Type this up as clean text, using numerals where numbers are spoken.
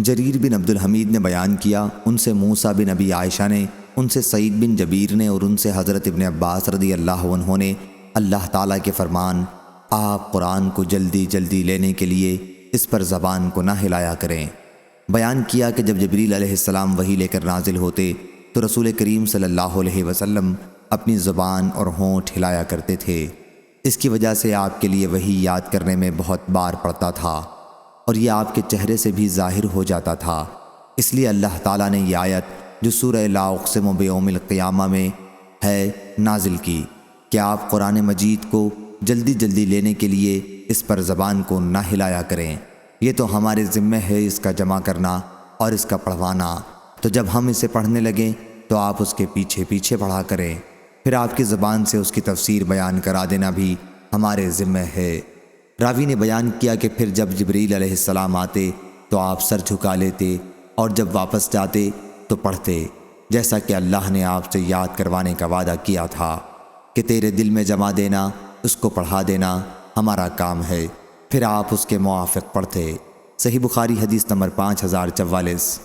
جریر بن عبد الحمید نے بیان کیا، ان سے موسیٰ بن ابی عائشہ نے، ان سے سعید بن جبیر نے، اور ان سے حضرت ابن عباس رضی اللہ عنہ نے اللہ تعالیٰ کے فرمان، آپ قرآن کو جلدی جلدی لینے کے لیے اس پر زبان کو نہ ہلایا کریں، بیان کیا کہ جب جبریل علیہ السلام وحی لے کر نازل ہوتے تو رسول کریم صلی اللہ علیہ وسلم اپنی زبان اور ہونٹ ہلایا کرتے تھے۔ اس کی وجہ سے آپ کے لیے وحی یاد کرنے میں بہت بار پڑتا تھا اور یہ آپ کے چہرے سے بھی ظاہر ہو جاتا تھا۔ اس لیے اللہ تعالیٰ نے یہ آیت جو سورہ لا اقسم بیوم القیامہ میں ہے نازل کی کہ آپ قرآن مجید کو جلدی جلدی لینے کے لیے اس پر زبان کو نہ ہلایا کریں۔ یہ تو ہمارے ذمہ ہے اس کا جمع کرنا اور اس کا پڑھوانا، تو جب ہم اسے پڑھنے لگیں تو آپ اس کے پیچھے پیچھے پڑھا کریں، پھر آپ کی زبان سے اس کی تفسیر بیان کرا دینا بھی ہمارے ذمہ ہے۔ راوی نے بیان کیا کہ پھر جب جبریل علیہ السلام آتے تو آپ سر جھکا لیتے اور جب واپس جاتے تو پڑھتے، جیسا کہ اللہ نے آپ سے یاد کروانے کا وعدہ کیا تھا کہ تیرے دل میں جما دینا، اس کو پڑھا دینا ہمارا کام ہے۔ پھر آپ اس کے موافق پڑھتے۔ صحیح بخاری حدیث نمبر 5044۔